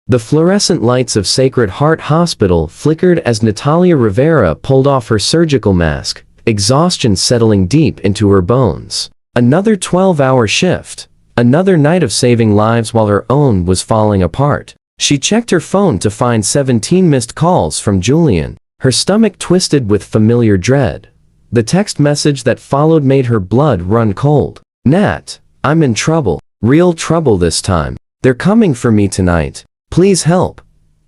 The fluorescent lights of Sacred Heart Hospital flickered as Natalia Rivera pulled off her surgical mask, exhaustion settling deep into her bones. Another 12-hour shift. Another night of saving lives while her own was falling apart. She checked her phone to find 17 missed calls from Julian. Her stomach twisted with familiar dread. The text message that followed made her blood run cold. Nat, I'm in trouble. Real trouble this time. They're coming for me tonight. Please help.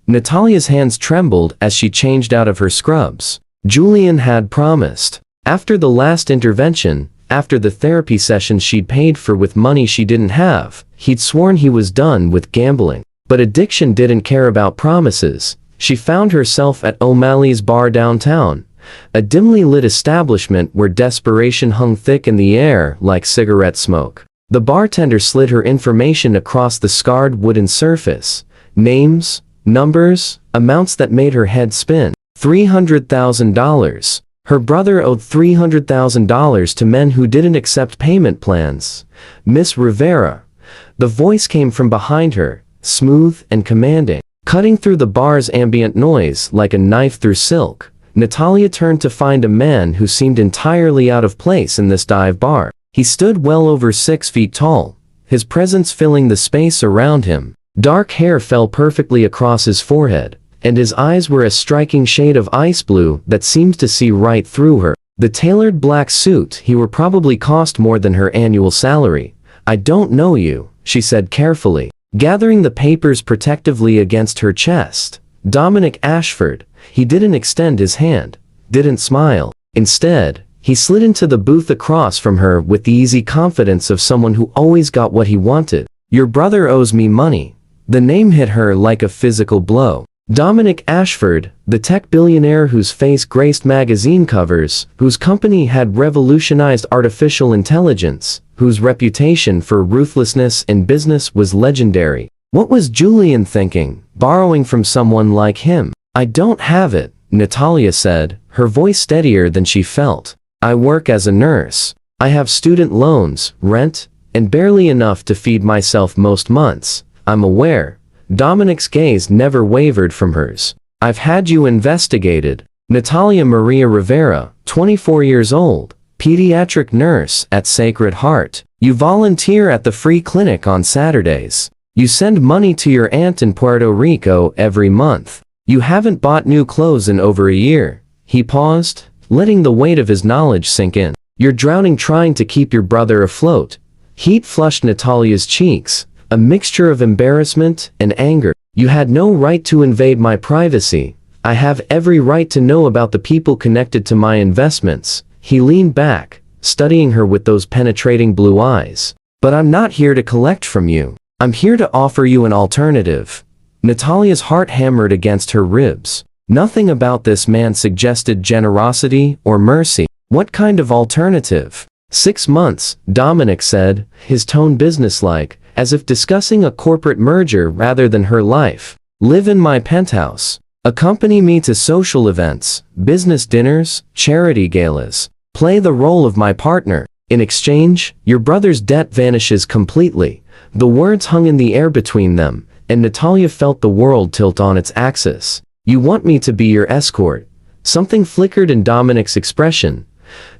Natalia's hands trembled as she changed out of her scrubs. Julian had promised. After the last intervention, after the therapy session she'd paid for with money she didn't have, he'd sworn he was done with gambling. But addiction didn't care about promises. She found herself at O'Malley's bar downtown, a dimly lit establishment where desperation hung thick in the air like cigarette smoke. The bartender slid her information across the scarred wooden surface. Names, numbers, amounts that made her head spin. $300,000. Her brother owed $300,000 to men who didn't accept payment plans. Miss Rivera. The voice came from behind her, smooth and commanding, cutting through the bar's ambient noise like a knife through silk. Natalia turned to find a man who seemed entirely out of place in this dive bar. He stood well over 6 feet tall, his presence filling the space around him. Dark hair fell perfectly across his forehead, and his eyes were a striking shade of ice blue that seemed to see right through her. The tailored black suit he wore probably cost more than her annual salary. I don't know you, she said carefully, gathering the papers protectively against her chest. Dominic Ashford. He didn't extend his hand, didn't smile. Instead, he slid into the booth across from her with the easy confidence of someone who always got what he wanted. Your brother owes me money. The name hit her like a physical blow. Dominic Ashford, the tech billionaire whose face graced magazine covers, whose company had revolutionized artificial intelligence, whose reputation for ruthlessness in business was legendary. What was Julian thinking, borrowing from someone like him? I don't have it, Natalia said, her voice steadier than she felt. I work as a nurse. I have student loans, rent, and barely enough to feed myself most months. I'm aware. Dominic's gaze never wavered from hers. I've had you investigated. Natalia Maria Rivera, 24 years old, pediatric nurse at Sacred Heart. You volunteer at the free clinic on Saturdays. You send money to your aunt in Puerto Rico every month. You haven't bought new clothes in over a year. He paused, letting the weight of his knowledge sink in. You're drowning trying to keep your brother afloat. Heat flushed Natalia's cheeks, a mixture of embarrassment and anger. You had no right to invade my privacy. I have every right to know about the people connected to my investments. He leaned back, studying her with those penetrating blue eyes. But I'm not here to collect from you. I'm here to offer you an alternative. Natalia's heart hammered against her ribs. Nothing about this man suggested generosity or mercy. What kind of alternative? 6 months, Dominic said, his tone businesslike, as if discussing a corporate merger rather than her life. Live in my penthouse. Accompany me to social events, business dinners, charity galas. Play the role of my partner. In exchange, your brother's debt vanishes completely. The words hung in the air between them, and Natalia felt the world tilt on its axis. You want me to be your escort? Something flickered in Dominic's expression.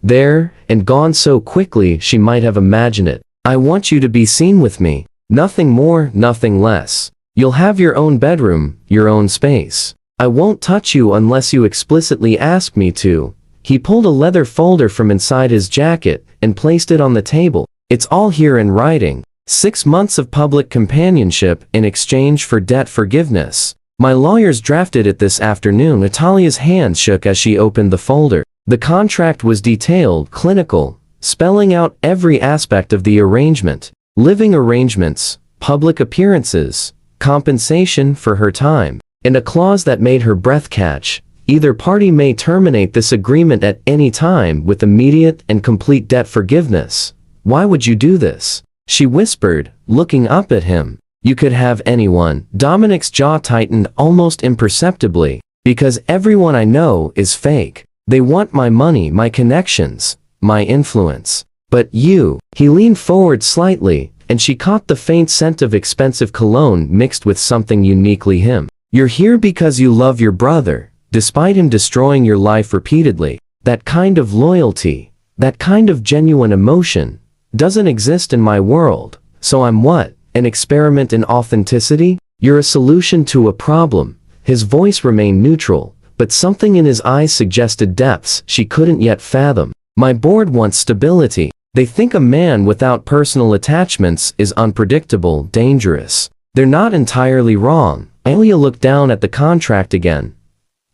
There, and gone so quickly she might have imagined it. I want you to be seen with me. Nothing more, nothing less. You'll have your own bedroom, your own space. I won't touch you unless you explicitly ask me to. He pulled a leather folder from inside his jacket and placed it on the table. It's all here in writing. 6 months of public companionship in exchange for debt forgiveness. My lawyers drafted it this afternoon. Natalia's hands shook as she opened the folder. The contract was detailed, clinical, spelling out every aspect of the arrangement. Living arrangements, public appearances, compensation for her time, and a clause that made her breath catch. Either party may terminate this agreement at any time with immediate and complete debt forgiveness. Why would you do this? She whispered, looking up at him. You could have anyone. Dominic's jaw tightened almost imperceptibly. Because everyone I know is fake. They want my money, my connections, my influence. But you. He leaned forward slightly, and she caught the faint scent of expensive cologne mixed with something uniquely him. You're here because you love your brother, despite him destroying your life repeatedly. That kind of loyalty, that kind of genuine emotion, doesn't exist in my world. So I'm what? An experiment in authenticity? You're a solution to a problem. His voice remained neutral, but something in his eyes suggested depths she couldn't yet fathom. My board wants stability. They think a man without personal attachments is unpredictable, dangerous. They're not entirely wrong. Alia looked down at the contract again,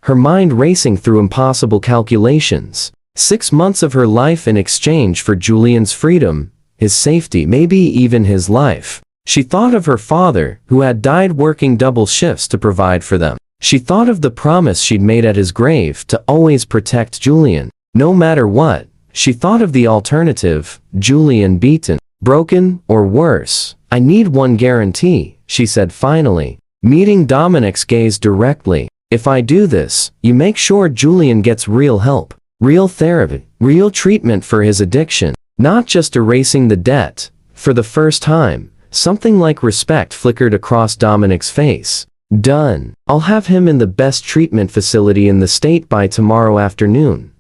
her mind racing through impossible calculations. 6 months of her life in exchange for Julian's freedom, his safety, maybe even his life. She thought of her father, who had died working double shifts to provide for them. She thought of the promise she'd made at his grave to always protect Julian, no matter what. She thought of the alternative, Julian beaten, broken, or worse. I need one guarantee, she said finally, meeting Dominic's gaze directly. If I do this, you make sure Julian gets real help, real therapy, real treatment for his addiction, not just erasing the debt. For the first time, something like respect flickered across Dominic's face. Done. I'll have him in the best treatment facility in the state by tomorrow afternoon.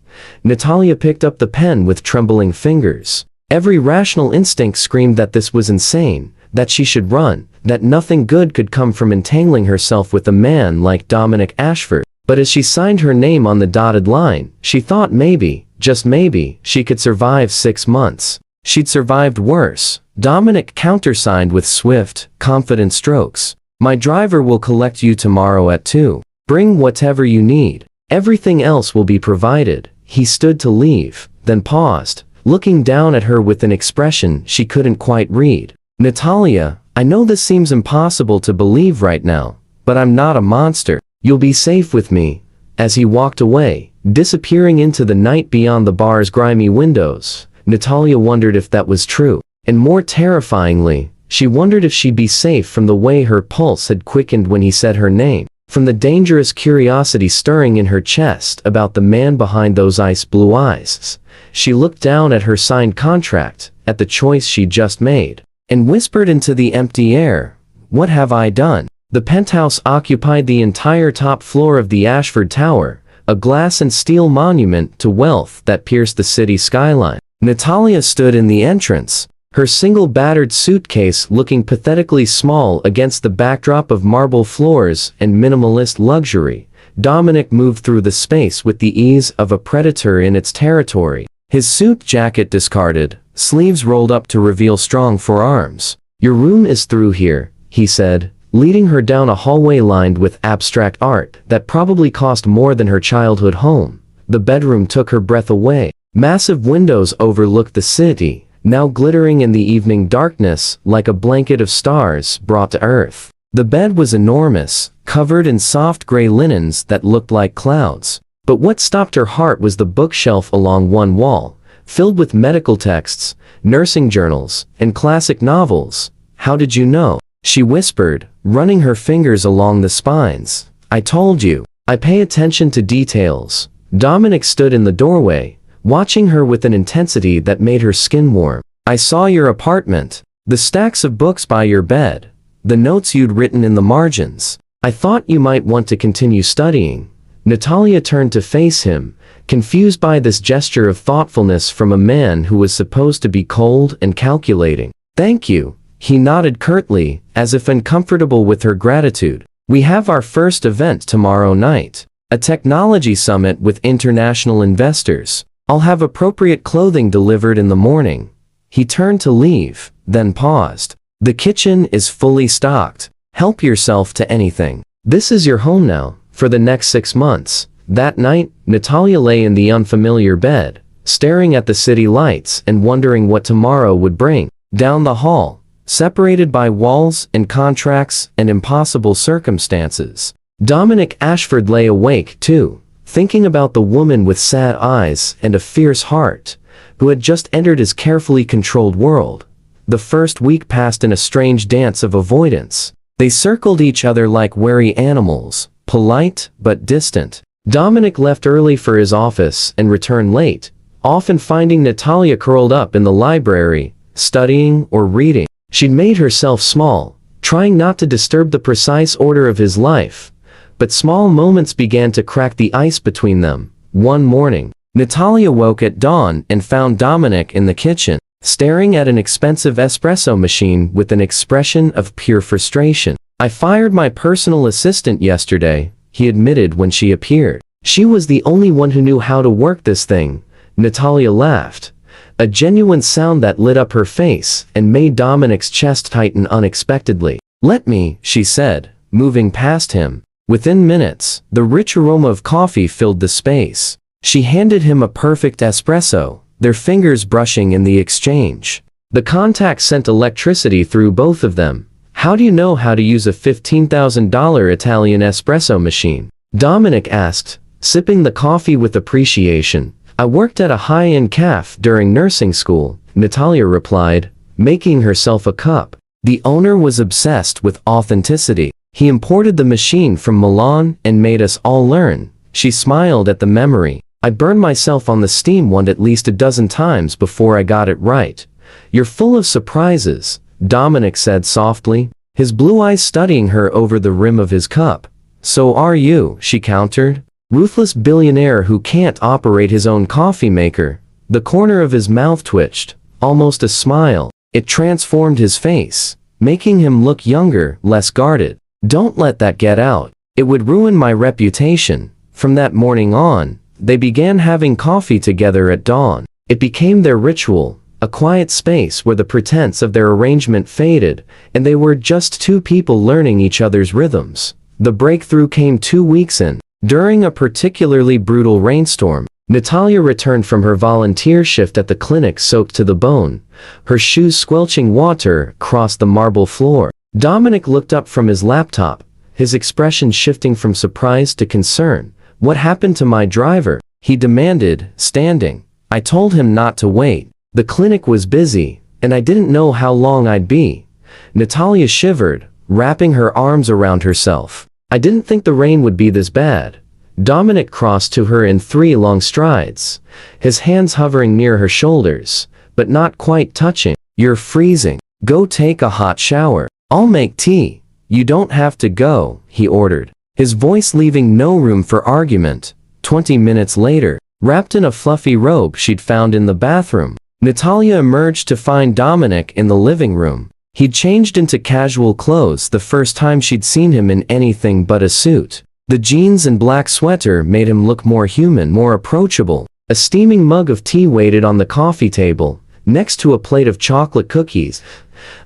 Natalia picked up the pen with trembling fingers. Every rational instinct screamed that this was insane, that she should run, that nothing good could come from entangling herself with a man like Dominic Ashford. But as she signed her name on the dotted line, she thought maybe, just maybe, she could survive 6 months. She'd survived worse. Dominic countersigned with swift, confident strokes. My driver will collect you tomorrow at 2. Bring whatever you need. Everything else will be provided. He stood to leave, then paused, looking down at her with an expression she couldn't quite read. Natalia, I know this seems impossible to believe right now, but I'm not a monster. You'll be safe with me. As he walked away, disappearing into the night beyond the bar's grimy windows, Natalia wondered if that was true. And more terrifyingly, she wondered if she'd be safe from the way her pulse had quickened when he said her name, from the dangerous curiosity stirring in her chest about the man behind those ice-blue eyes. She looked down at her signed contract, at the choice she'd just made, and whispered into the empty air, "What have I done?" The penthouse occupied the entire top floor of the Ashford Tower, a glass and steel monument to wealth that pierced the city skyline. Natalia stood in the entrance, her single battered suitcase looking pathetically small against the backdrop of marble floors and minimalist luxury. Dominic moved through the space with the ease of a predator in its territory, his suit jacket discarded, sleeves rolled up to reveal strong forearms. "Your room is through here," he said, leading her down a hallway lined with abstract art that probably cost more than her childhood home. The bedroom took her breath away. Massive windows overlooked the city, now glittering in the evening darkness like a blanket of stars brought to earth. The bed was enormous, covered in soft gray linens that looked like clouds. But what stopped her heart was the bookshelf along one wall, filled with medical texts, nursing journals, and classic novels. "How did you know?" she whispered, running her fingers along the spines. "I told you. I pay attention to details." Dominic stood in the doorway, watching her with an intensity that made her skin warm. "I saw your apartment, the stacks of books by your bed, the notes you'd written in the margins. I thought you might want to continue studying." Natalia turned to face him, confused by this gesture of thoughtfulness from a man who was supposed to be cold and calculating. "Thank you," he nodded curtly, as if uncomfortable with her gratitude. "We have our first event tomorrow night, a technology summit with international investors. I'll have appropriate clothing delivered in the morning." He turned to leave, then paused. "The kitchen is fully stocked. Help yourself to anything. This is your home now, for the next 6 months. That night, Natalia lay in the unfamiliar bed, staring at the city lights and wondering what tomorrow would bring. Down the hall, separated by walls and contracts and impossible circumstances, Dominic Ashford lay awake too, thinking about the woman with sad eyes and a fierce heart, who had just entered his carefully controlled world. The first week passed in a strange dance of avoidance. They circled each other like wary animals, polite but distant. Dominic left early for his office and returned late, often finding Natalia curled up in the library, studying or reading. She'd made herself small, trying not to disturb the precise order of his life. But small moments began to crack the ice between them. One morning, Natalia woke at dawn and found Dominic in the kitchen, staring at an expensive espresso machine with an expression of pure frustration. "I fired my personal assistant yesterday," he admitted when she appeared. "She was the only one who knew how to work this thing." Natalia laughed, a genuine sound that lit up her face and made Dominic's chest tighten unexpectedly. "Let me," she said, moving past him. Within minutes, the rich aroma of coffee filled the space. She handed him a perfect espresso, their fingers brushing in the exchange. The contact sent electricity through both of them. "How do you know how to use a $15,000 Italian espresso machine?" Dominic asked, sipping the coffee with appreciation. "I worked at a high-end cafe during nursing school," Natalia replied, making herself a cup. The owner was obsessed with authenticity. "He imported the machine from Milan and made us all learn." She smiled at the memory. "I burned myself on the steam wand at least a dozen times before I got it right." "You're full of surprises," Dominic said softly, his blue eyes studying her over the rim of his cup. "So are you," she countered. "Ruthless billionaire who can't operate his own coffee maker." The corner of his mouth twitched, almost a smile. It transformed his face, making him look younger, less guarded. "Don't let that get out. It would ruin my reputation." From that morning on, they began having coffee together at dawn. It became their ritual, a quiet space where the pretense of their arrangement faded, and they were just two people learning each other's rhythms. The breakthrough came 2 weeks in. During a particularly brutal rainstorm, Natalia returned from her volunteer shift at the clinic soaked to the bone, her shoes squelching water across the marble floor. Dominic looked up from his laptop, his expression shifting from surprise to concern. "What happened to my driver?" he demanded, standing. "I told him not to wait. The clinic was busy, and I didn't know how long I'd be." Natalia shivered, wrapping her arms around herself. "I didn't think the rain would be this bad." Dominic crossed to her in 3 long strides, his hands hovering near her shoulders, but not quite touching. "You're freezing. Go take a hot shower. I'll make tea." "You don't have to go," he ordered, his voice leaving no room for argument. 20 minutes later, wrapped in a fluffy robe she'd found in the bathroom, Natalia emerged to find Dominic in the living room. He'd changed into casual clothes the first time she'd seen him in anything but a suit. The jeans and black sweater made him look more human, more approachable. A steaming mug of tea waited on the coffee table, next to a plate of chocolate cookies.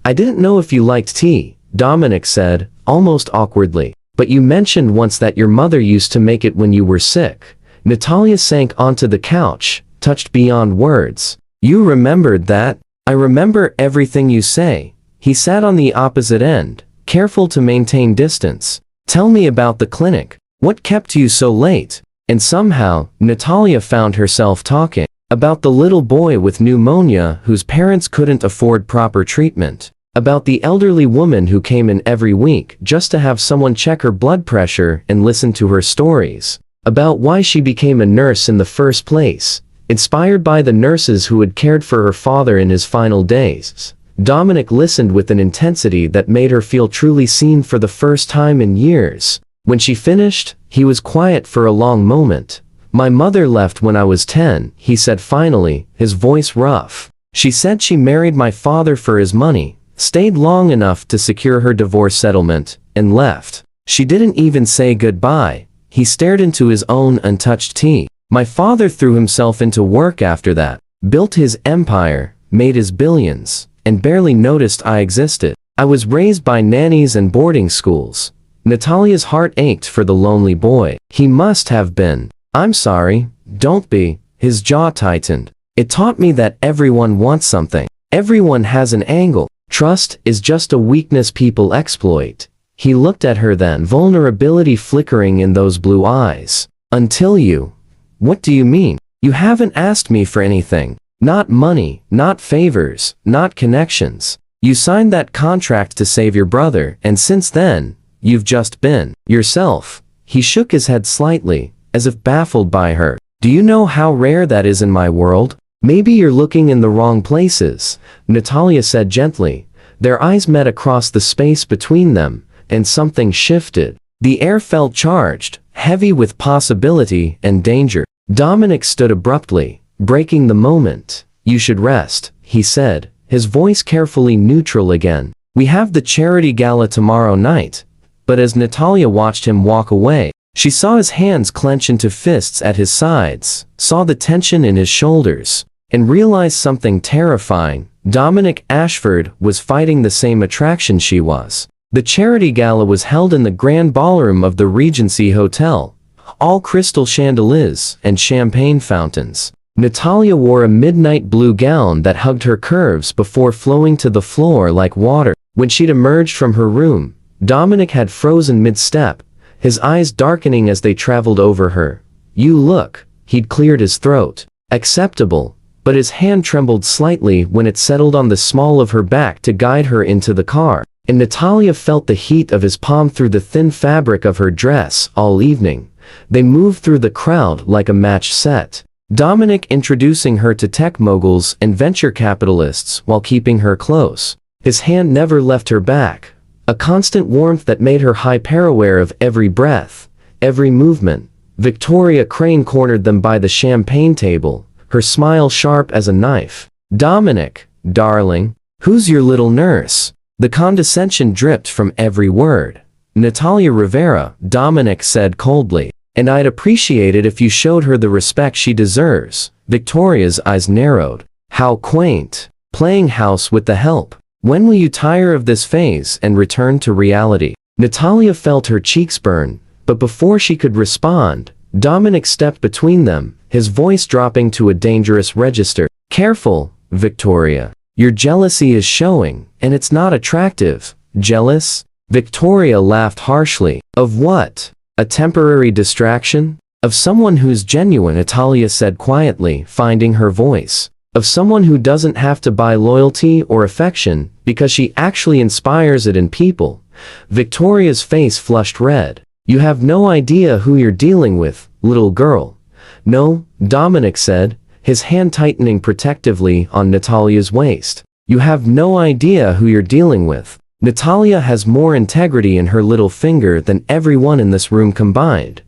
"I didn't know if you liked tea," Dominic said, almost awkwardly. "But you mentioned once that your mother used to make it when you were sick." Natalia sank onto the couch, touched beyond words. "You remembered that?" "I remember everything you say." He sat on the opposite end, careful to maintain distance. "Tell me about the clinic. What kept you so late?" And somehow, Natalia found herself talking about the little boy with pneumonia whose parents couldn't afford proper treatment, about the elderly woman who came in every week just to have someone check her blood pressure and listen to her stories, about why she became a nurse in the first place, inspired by the nurses who had cared for her father in his final days. Dominic listened with an intensity that made her feel truly seen for the first time in years. When she finished, he was quiet for a long moment. "My mother left when I was 10, he said finally, his voice rough. "She said she married my father for his money, stayed long enough to secure her divorce settlement, and left. She didn't even say goodbye." He stared into his own untouched tea. "My father threw himself into work after that, built his empire, made his billions, and barely noticed I existed. I was raised by nannies and boarding schools." Natalia's heart ached for the lonely boy. "He must have been." "I'm sorry." "Don't be." His jaw tightened. "It taught me that everyone wants something. Everyone has an angle. Trust is just a weakness people exploit." He looked at her then, vulnerability flickering in those blue eyes. "Until you." "What do you mean?" "You haven't asked me for anything. Not money, not favors, not connections. You signed that contract to save your brother, and since then, you've just been yourself." He shook his head slightly, as if baffled by her. "Do you know how rare that is in my world?" "Maybe you're looking in the wrong places," Natalia said gently, Their eyes met across the space between them, and something shifted. The air felt charged, heavy with possibility and danger. Dominic stood abruptly, breaking the moment. "You should rest," he said, his voice carefully neutral again. "We have the charity gala tomorrow night." But as Natalia watched him walk away, she saw his hands clench into fists at his sides, saw the tension in his shoulders, and realized something terrifying. Dominic Ashford was fighting the same attraction she was. The charity gala was held in the grand ballroom of the Regency Hotel, all crystal chandeliers and champagne fountains. Natalia wore a midnight blue gown that hugged her curves before flowing to the floor like water. When she'd emerged from her room, Dominic had frozen mid-step, his eyes darkening as they traveled over her. "You look," he'd cleared his throat, "acceptable," but his hand trembled slightly when it settled on the small of her back to guide her into the car, and Natalia felt the heat of his palm through the thin fabric of her dress. All evening, they moved through the crowd like a match set, Dominic introducing her to tech moguls and venture capitalists while keeping her close. His hand never left her back, a constant warmth that made her hyper-aware of every breath, every movement. Victoria Crane cornered them by the champagne table, her smile sharp as a knife. "Dominic, darling, who's your little nurse?" The condescension dripped from every word. "Natalia Rivera," Dominic said coldly, "and I'd appreciate it if you showed her the respect she deserves." Victoria's eyes narrowed. "How quaint. Playing house with the help. When will you tire of this phase and return to reality?" Natalia felt her cheeks burn, but before she could respond, Dominic stepped between them, his voice dropping to a dangerous register. "Careful, Victoria. Your jealousy is showing, and it's not attractive." "Jealous?" Victoria laughed harshly. "Of what? A temporary distraction? Of someone who's genuine," Natalia said quietly, finding her voice. "Of someone who doesn't have to buy loyalty or affection, because she actually inspires it in people." Victoria's face flushed red. "You have no idea who you're dealing with, little girl." "No," Dominic said, his hand tightening protectively on Natalia's waist. "You have no idea who you're dealing with. Natalia has more integrity in her little finger than everyone in this room combined."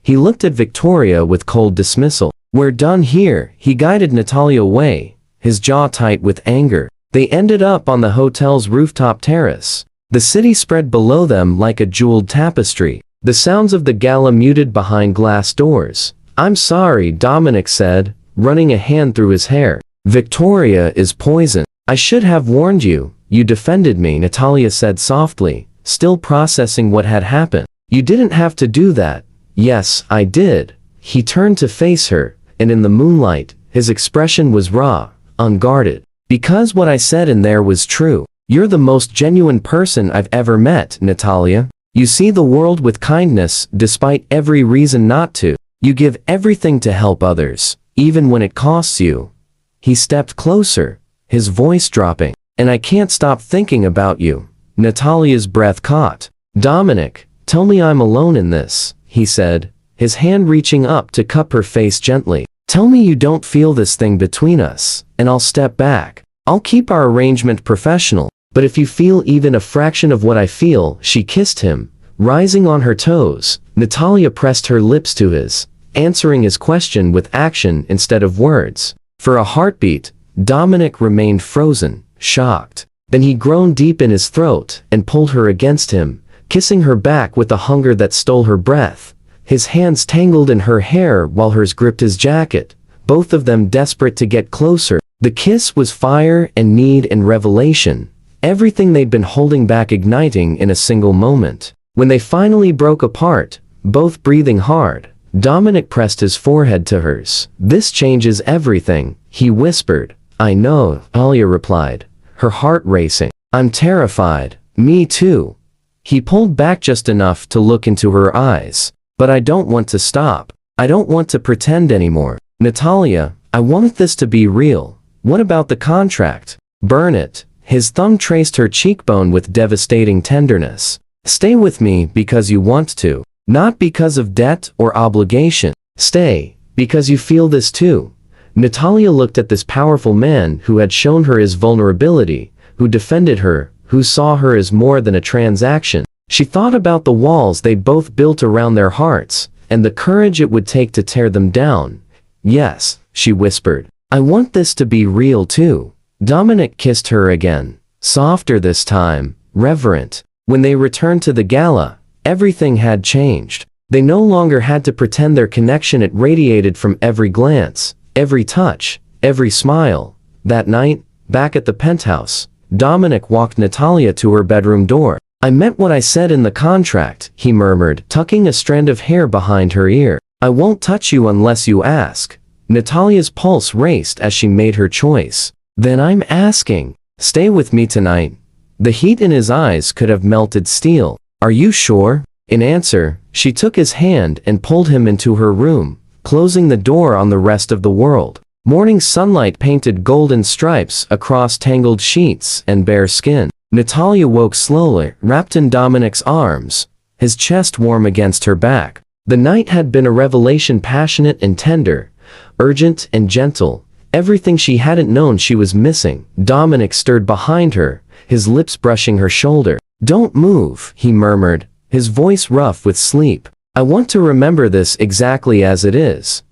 He looked at Victoria with cold dismissal. "We're done here." He guided Natalia away, his jaw tight with anger. They ended up on the hotel's rooftop terrace. The city spread below them like a jeweled tapestry, the sounds of the gala muted behind glass doors. "I'm sorry," Dominic said, running a hand through his hair. "Victoria is poison. I should have warned you. You defended me," Natalia said softly, still processing what had happened. "You didn't have to do that." "Yes, I did." He turned to face her, and in the moonlight, his expression was raw, unguarded. "Because what I said in there was true. You're the most genuine person I've ever met, Natalia. You see the world with kindness, despite every reason not to. You give everything to help others, even when it costs you." He stepped closer, his voice dropping. "And I can't stop thinking about you." Natalia's breath caught. "Dominic, tell me I'm alone in this," he said, his hand reaching up to cup her face gently. "Tell me you don't feel this thing between us, and I'll step back. I'll keep our arrangement professional. But if you feel even a fraction of what I feel," she kissed him, rising on her toes. Natalia pressed her lips to his, answering his question with action instead of words. For a heartbeat, Dominic remained frozen, shocked. Then he groaned deep in his throat and pulled her against him, kissing her back with a hunger that stole her breath. His hands tangled in her hair while hers gripped his jacket, both of them desperate to get closer. The kiss was fire and need and revelation, everything they'd been holding back igniting in a single moment. When they finally broke apart, both breathing hard, Dominic pressed his forehead to hers. "This changes everything," he whispered. "I know," Alia replied, her heart racing. "I'm terrified." "Me too." He pulled back just enough to look into her eyes. "But I don't want to stop. I don't want to pretend anymore. Natalia, I want this to be real. What about the contract?" "Burn it." His thumb traced her cheekbone with devastating tenderness. "Stay with me because you want to. Not because of debt or obligation. Stay, because you feel this too." Natalia looked at this powerful man who had shown her his vulnerability, who defended her, who saw her as more than a transaction. She thought about the walls they'd both built around their hearts, and the courage it would take to tear them down. Yes, she whispered. I want this to be real too. Dominic kissed her again, softer this time, reverent. When they returned to the gala, everything had changed. They no longer had to pretend their connection. It radiated from every glance, every touch, every smile. That night, back at the penthouse, Dominic walked Natalia to her bedroom door. I meant what I said in the contract, he murmured, tucking a strand of hair behind her ear. I won't touch you unless you ask. Natalia's pulse raced as she made her choice. Then I'm asking. Stay with me tonight. The heat in his eyes could have melted steel. Are you sure? In answer, she took his hand and pulled him into her room, closing the door on the rest of the world. Morning sunlight painted golden stripes across tangled sheets and bare skin. Natalia woke slowly, wrapped in Dominic's arms, his chest warm against her back. The night had been a revelation, passionate and tender, urgent and gentle, everything she hadn't known she was missing. Dominic stirred behind her, his lips brushing her shoulder. Don't move, he murmured, his voice rough with sleep. I want to remember this exactly as it is.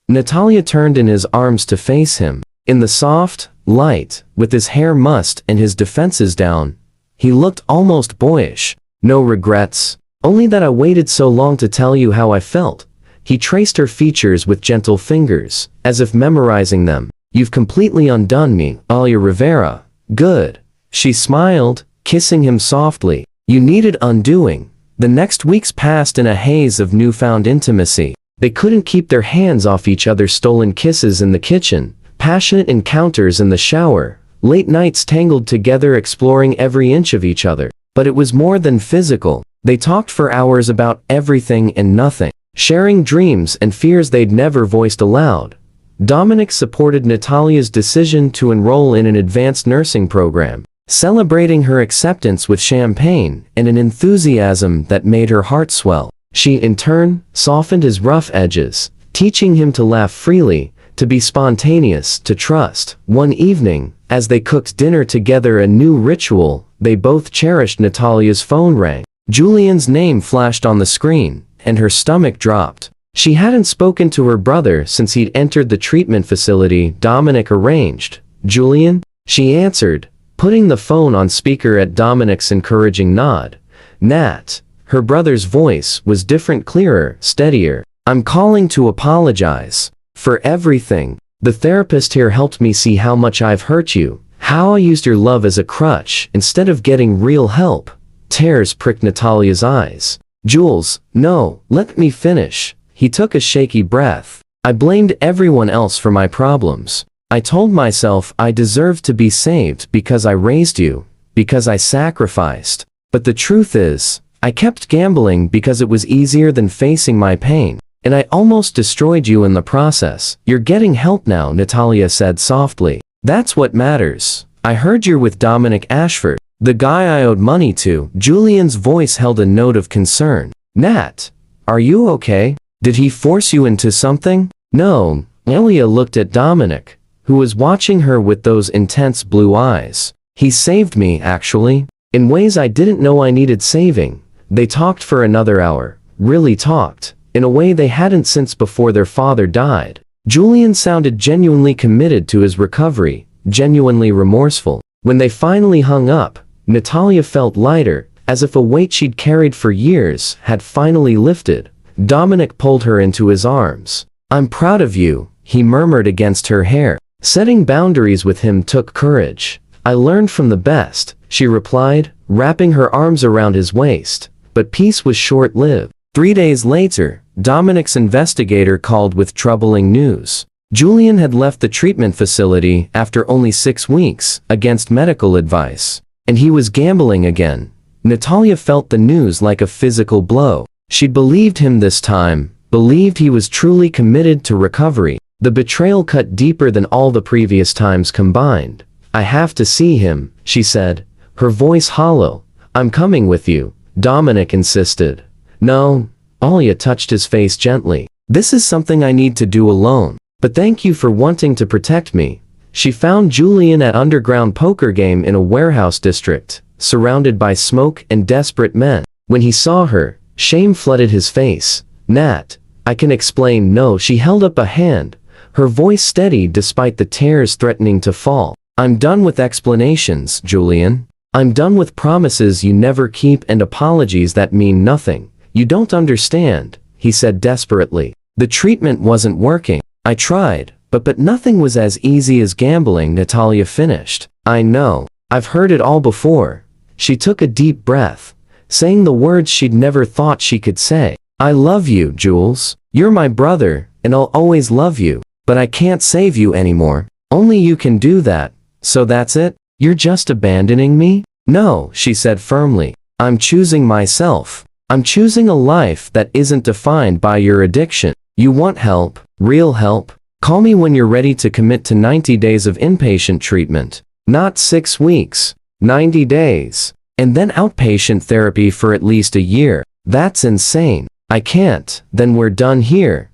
Natalia turned in his arms to face him. In the soft light, with his hair mussed and his defenses down, he looked almost boyish. No regrets, only that I waited so long to tell you how I felt. He traced her features with gentle fingers, as if memorizing them. You've completely undone me, Alia Rivera. Good. She smiled, kissing him softly. You needed undoing. The next weeks passed in a haze of newfound intimacy. They couldn't keep their hands off each other. Stolen kisses in the kitchen, passionate encounters in the shower, late nights tangled together exploring every inch of each other. But it was more than physical. They talked for hours about everything and nothing, sharing dreams and fears they'd never voiced aloud. Dominic supported Natalia's decision to enroll in an advanced nursing program, celebrating her acceptance with champagne and an enthusiasm that made her heart swell. She, in turn, softened his rough edges, teaching him to laugh freely, to be spontaneous, to trust. One evening, as they cooked dinner together, a new ritual they both cherished, Natalia's phone rang. Julian's name flashed on the screen, and her stomach dropped. She hadn't spoken to her brother since he'd entered the treatment facility Dominic arranged. Julian? She answered, putting the phone on speaker at Dominic's encouraging nod. Nat. Her brother's voice was different, clearer, steadier. I'm calling to apologize for everything. The therapist here helped me see how much I've hurt you, how I used your love as a crutch instead of getting real help. Tears pricked Natalia's eyes. Jules, no, let me finish. He took a shaky breath. I blamed everyone else for my problems. I told myself I deserved to be saved because I raised you, because I sacrificed. But the truth is, I kept gambling because it was easier than facing my pain, and I almost destroyed you in the process. You're getting help now, Natalia said softly. That's what matters. I heard you're with Dominic Ashford, the guy I owed money to. Julian's voice held a note of concern. Nat, are you okay? Did he force you into something? No. Alia looked at Dominic, who was watching her with those intense blue eyes. He saved me, actually, in ways I didn't know I needed saving. They talked for another hour, really talked, in a way they hadn't since before their father died. Julian sounded genuinely committed to his recovery, genuinely remorseful. When they finally hung up, Natalia felt lighter, as if a weight she'd carried for years had finally lifted. Dominic pulled her into his arms. I'm proud of you, he murmured against her hair. Setting boundaries with him took courage. I learned from the best, she replied, wrapping her arms around his waist. But peace was short-lived. 3 days later, Dominic's investigator called with troubling news. Julian had left the treatment facility after only 6 weeks, against medical advice. And he was gambling again. Natalia felt the news like a physical blow. She believed him this time, believed he was truly committed to recovery. The betrayal cut deeper than all the previous times combined. I have to see him, she said, her voice hollow. I'm coming with you, Dominic insisted. No, Alia touched his face gently. This is something I need to do alone. But thank you for wanting to protect me. She found Julian at underground poker game in a warehouse district, surrounded by smoke and desperate men. When he saw her, shame flooded his face. Nat, I can explain. No, she held up a hand, her voice steady despite the tears threatening to fall. I'm done with explanations, Julian. I'm done with promises you never keep and apologies that mean nothing. You don't understand, he said desperately. The treatment wasn't working. I tried, but nothing was as easy as gambling, Natalia finished. I know. I've heard it all before. She took a deep breath, saying the words she'd never thought she could say. I love you, Jules. You're my brother, and I'll always love you. But I can't save you anymore. Only you can do that. So that's it? You're just abandoning me? No, she said firmly. I'm choosing myself. I'm choosing a life that isn't defined by your addiction. You want help, real help? Call me when you're ready to commit to 90 days of inpatient treatment. Not 6 weeks. 90 days. And then outpatient therapy for at least a year. That's insane. I can't. Then we're done here.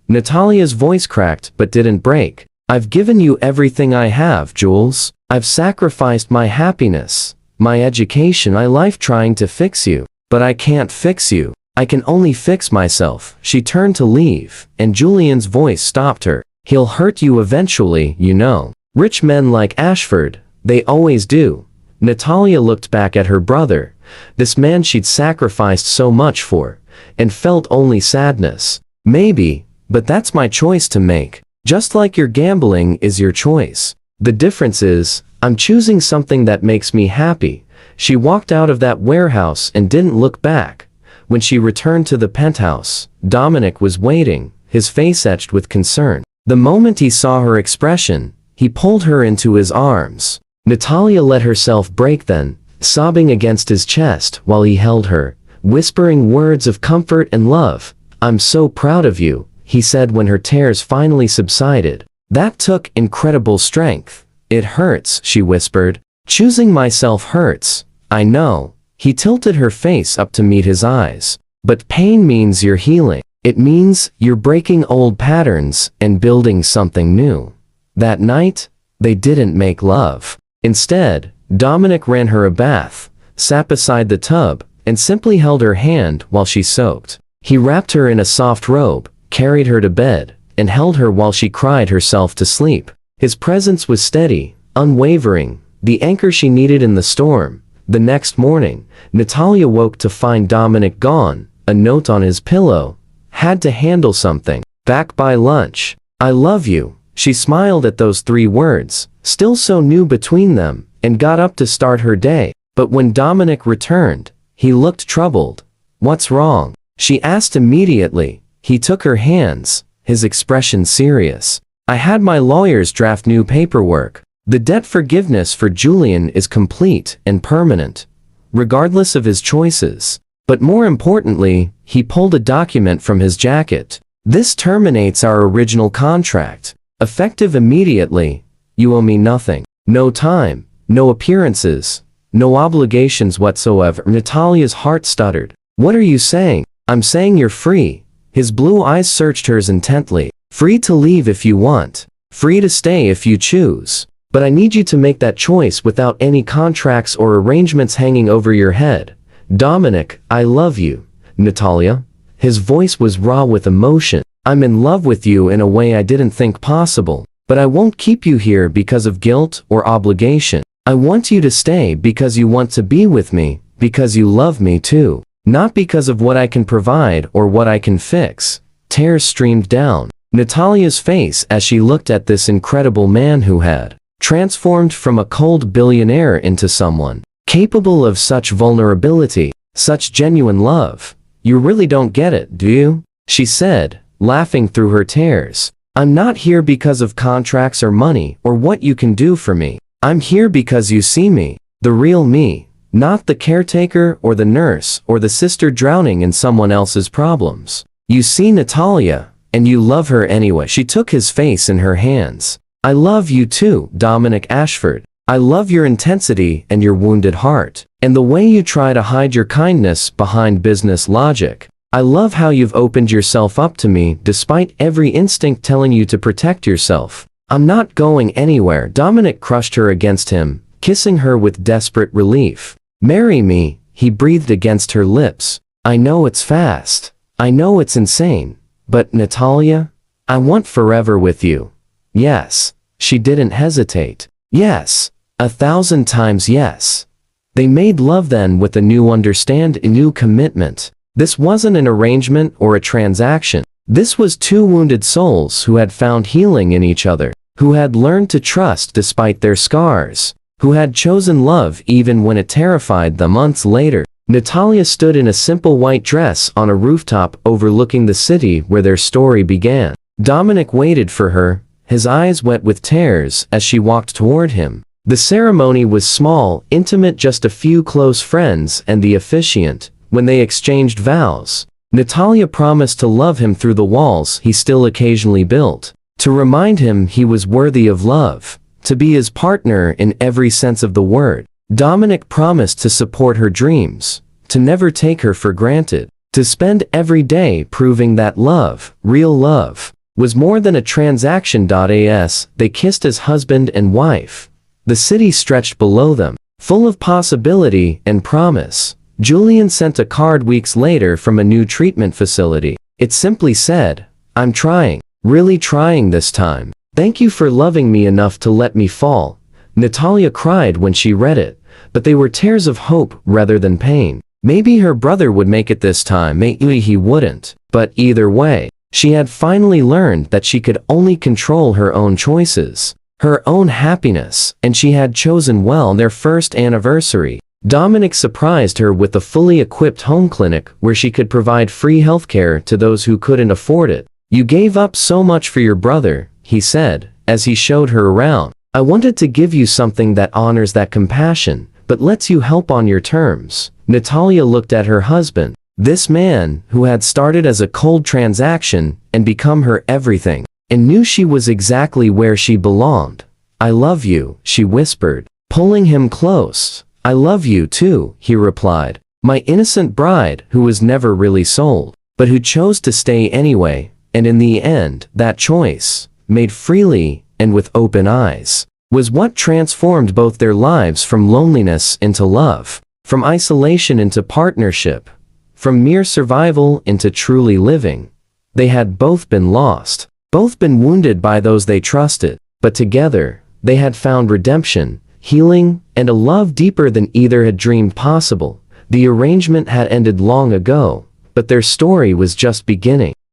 Natalia's voice cracked but didn't break. I've given you everything I have, Jules. I've sacrificed my happiness, my education, my life trying to fix you. But I can't fix you. I can only fix myself. She turned to leave, and Julian's voice stopped her. He'll hurt you eventually, you know. Rich men like Ashford, they always do. Natalia looked back at her brother, this man she'd sacrificed so much for, and felt only sadness. Maybe, but that's my choice to make. Just like your gambling is your choice. The difference is, I'm choosing something that makes me happy. She walked out of that warehouse and didn't look back. When she returned to the penthouse, Dominic was waiting, his face etched with concern. The moment he saw her expression, he pulled her into his arms. Natalia let herself break then, sobbing against his chest while he held her, whispering words of comfort and love. I'm so proud of you, he said when her tears finally subsided. That took incredible strength. It hurts, she whispered. Choosing myself hurts. I know. He tilted her face up to meet his eyes. But pain means you're healing. It means you're breaking old patterns and building something new. That night, they didn't make love. Instead, Dominic ran her a bath, sat beside the tub, and simply held her hand while she soaked. He wrapped her in a soft robe, carried her to bed, and held her while she cried herself to sleep. His presence was steady, unwavering, the anchor she needed in the storm. The next morning, Natalia woke to find Dominic gone, a note on his pillow. Had to handle something. Back by lunch. I love you. She smiled at those 3 words, still so new between them, and got up to start her day. But when Dominic returned, he looked troubled. What's wrong? She asked immediately. He took her hands, his expression serious. I had my lawyers draft new paperwork. The debt forgiveness for Julian is complete and permanent, regardless of his choices. But more importantly, he pulled a document from his jacket. This terminates our original contract. Effective immediately. You owe me nothing. No time, no appearances, no obligations whatsoever. Natalia's heart stuttered. What are you saying? I'm saying you're free. His blue eyes searched hers intently. Free to leave if you want. Free to stay if you choose. But I need you to make that choice without any contracts or arrangements hanging over your head. Dominic, I love you. Natalia. His voice was raw with emotion. I'm in love with you in a way I didn't think possible. But I won't keep you here because of guilt or obligation. I want you to stay because you want to be with me, because you love me too. Not because of what I can provide or what I can fix. Tears streamed down Natalia's face as she looked at this incredible man who had transformed from a cold billionaire into someone capable of such vulnerability, such genuine love. You really don't get it, do you? She said, laughing through her tears. I'm not here because of contracts or money or what you can do for me. I'm here because you see me, the real me, not the caretaker or the nurse or the sister drowning in someone else's problems. You see Natalia, and you love her anyway. She took his face in her hands. I love you too, Dominic Ashford. I love your intensity and your wounded heart, and the way you try to hide your kindness behind business logic. I love how you've opened yourself up to me despite every instinct telling you to protect yourself. I'm not going anywhere. Dominic crushed her against him, kissing her with desperate relief. Marry me, he breathed against her lips. I know it's fast. I know it's insane. But Natalia, I want forever with you. Yes. She didn't hesitate. Yes. 1,000 times yes. They made love then with a new understanding, a new commitment. This wasn't an arrangement or a transaction. This was two wounded souls who had found healing in each other, who had learned to trust despite their scars, who had chosen love even when it terrified them. Months later, Natalia stood in a simple white dress on a rooftop overlooking the city where their story began. Dominic waited for her, his eyes wet with tears as she walked toward him. The ceremony was small, intimate, just a few close friends and the officiant. When they exchanged vows, Natalia promised to love him through the walls he still occasionally built, to remind him he was worthy of love, to be his partner in every sense of the word. Dominic promised to support her dreams, to never take her for granted, to spend every day proving that love, real love, was more than a transaction. As they kissed as husband and wife, the city stretched below them, full of possibility and promise. Julian sent a card weeks later from a new treatment facility. It simply said, I'm trying, really trying this time. Thank you for loving me enough to let me fall. Natalia cried when she read it, but they were tears of hope rather than pain. Maybe her brother would make it this time, maybe he wouldn't. But either way, she had finally learned that she could only control her own choices, her own happiness, and she had chosen well. Their first anniversary, Dominic surprised her with a fully equipped home clinic where she could provide free healthcare to those who couldn't afford it. You gave up so much for your brother, he said, as he showed her around. I wanted to give you something that honors that compassion, but lets you help on your terms. Natalia looked at her husband, this man who had started as a cold transaction and become her everything, and knew she was exactly where she belonged. I love you, she whispered, pulling him close. I love you too, he replied. My innocent bride who was never really sold, but who chose to stay anyway, and in the end, that choice, made freely and with open eyes, was what transformed both their lives from loneliness into love, from isolation into partnership, from mere survival into truly living. They had both been lost, both been wounded by those they trusted, but together, they had found redemption, healing, and a love deeper than either had dreamed possible. The arrangement had ended long ago, but their story was just beginning.